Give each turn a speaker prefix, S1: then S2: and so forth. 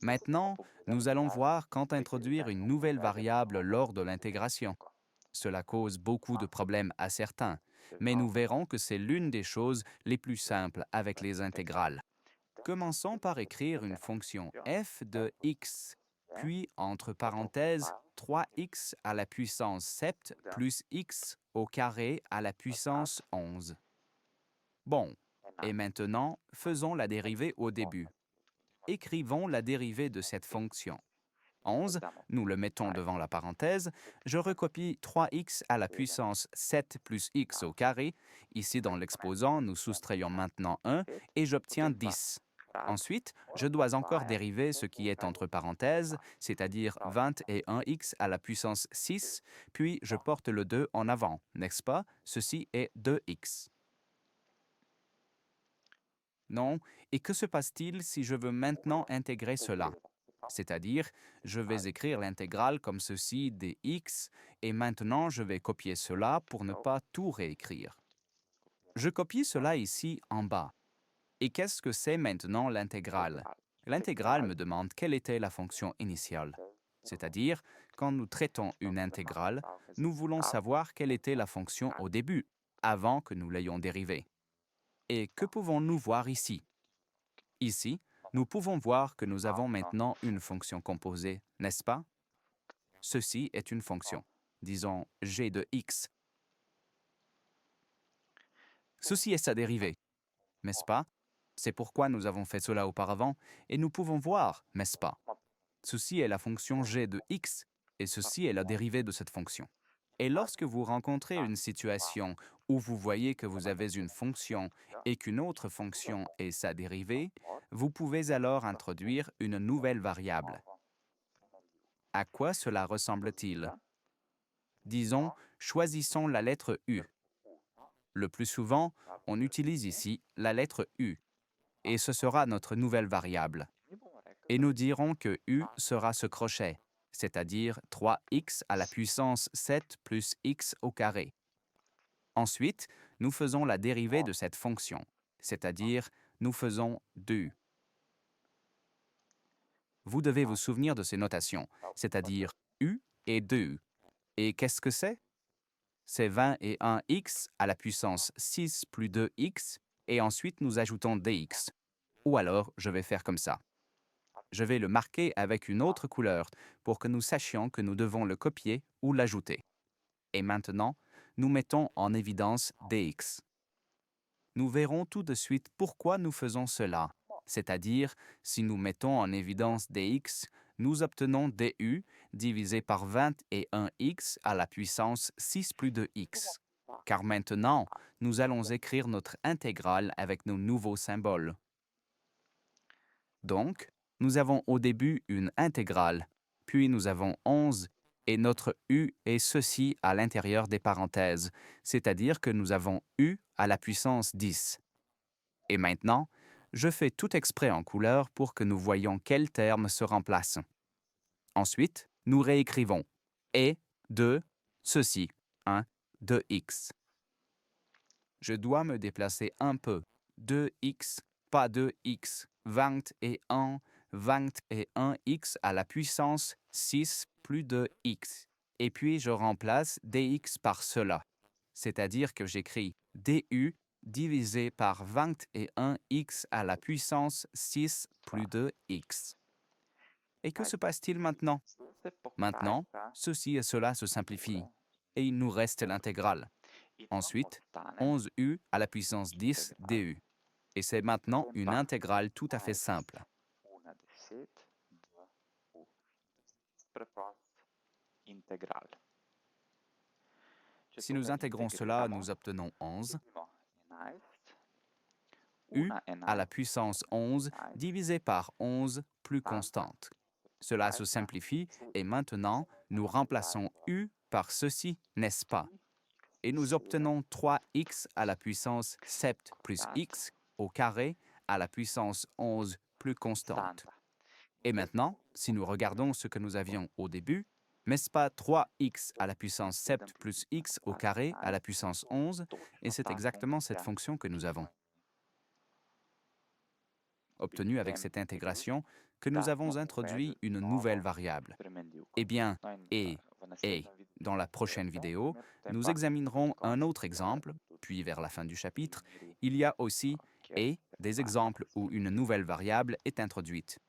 S1: Maintenant, nous allons voir quand introduire une nouvelle variable lors de l'intégration. Cela cause beaucoup de problèmes à certains, mais nous verrons que c'est l'une des choses les plus simples avec les intégrales. Commençons par écrire une fonction f de x, puis entre parenthèses 3x à la puissance 7 plus x au carré à la puissance 11. Bon, et maintenant, faisons la dérivée au début. Écrivons la dérivée de cette fonction. 11, nous le mettons devant la parenthèse, je recopie 3x à la puissance 7 plus x au carré. Ici, dans l'exposant, nous soustrayons maintenant 1 et j'obtiens 10. Ensuite, je dois encore dériver ce qui est entre parenthèses, c'est-à-dire 21x à la puissance 6, puis je porte le 2 en avant, n'est-ce pas? Ceci est 2x. Non, et que se passe-t-il si je veux maintenant intégrer cela? C'est-à-dire, je vais écrire l'intégrale comme ceci dx, et maintenant je vais copier cela pour ne pas tout réécrire. Je copie cela ici en bas. Et qu'est-ce que c'est maintenant l'intégrale? L'intégrale me demande quelle était la fonction initiale. C'est-à-dire, quand nous traitons une intégrale, nous voulons savoir quelle était la fonction au début, avant que nous l'ayons dérivée. Et que pouvons-nous voir ici? Ici, nous pouvons voir que nous avons maintenant une fonction composée, n'est-ce pas? Ceci est une fonction, disons g de x. Ceci est sa dérivée, n'est-ce pas? C'est pourquoi nous avons fait cela auparavant, et nous pouvons voir, n'est-ce pas? Ceci est la fonction g de x, et ceci est la dérivée de cette fonction. Et lorsque vous rencontrez une situation où vous voyez que vous avez une fonction et qu'une autre fonction est sa dérivée, vous pouvez alors introduire une nouvelle variable. À quoi cela ressemble-t-il? Disons, choisissons la lettre U. Le plus souvent, on utilise ici la lettre U, et ce sera notre nouvelle variable. Et nous dirons que U sera ce crochet, c'est-à-dire 3x à la puissance 7 plus x au carré. Ensuite, nous faisons la dérivée de cette fonction, c'est-à-dire nous faisons 2. Vous devez vous souvenir de ces notations, c'est-à-dire U et 2. Et qu'est-ce que c'est? C'est 21x à la puissance 6 plus 2x, et ensuite nous ajoutons dx. Ou alors, je vais faire comme ça. Je vais le marquer avec une autre couleur pour que nous sachions que nous devons le copier ou l'ajouter. Et maintenant, nous mettons en évidence dx. Nous verrons tout de suite pourquoi nous faisons cela. C'est-à-dire, si nous mettons en évidence dx, nous obtenons du divisé par 21x à la puissance 6 plus 2x. Car maintenant, nous allons écrire notre intégrale avec nos nouveaux symboles. Donc, nous avons au début une intégrale, puis nous avons 11, et notre u est ceci à l'intérieur des parenthèses, c'est-à-dire que nous avons u à la puissance 10. Et maintenant, je fais tout exprès en couleur pour que nous voyions quels termes se remplacent. Ensuite, nous réécrivons et de ceci, 1, de x. Je dois me déplacer un peu. 2x, pas 2x, 20 et 1, 20 et 1x à la puissance 6 plus 2x. Et puis je remplace dx par cela. C'est-à-dire que j'écris du divisé par 21x à la puissance 6 plus 2x. Et que se passe-t-il maintenant? Maintenant, ceci et cela se simplifient, et il nous reste l'intégrale. Ensuite, 11u à la puissance 10 du. Et c'est maintenant une intégrale tout à fait simple. Si nous intégrons cela, nous obtenons 11. U à la puissance 11 divisé par 11 plus constante. Cela se simplifie et maintenant, nous remplaçons U par ceci, n'est-ce pas? Et nous obtenons 3x à la puissance 7 plus x au carré à la puissance 11 plus constante. Et maintenant, si nous regardons ce que nous avions au début, n'est-ce pas 3x à la puissance 7 plus x au carré à la puissance 11? Et c'est exactement cette fonction que nous avons. obtenu avec cette intégration que nous avons introduit une nouvelle variable. Eh bien, et dans la prochaine vidéo, nous examinerons un autre exemple, puis vers la fin du chapitre, il y a aussi et des exemples où une nouvelle variable est introduite.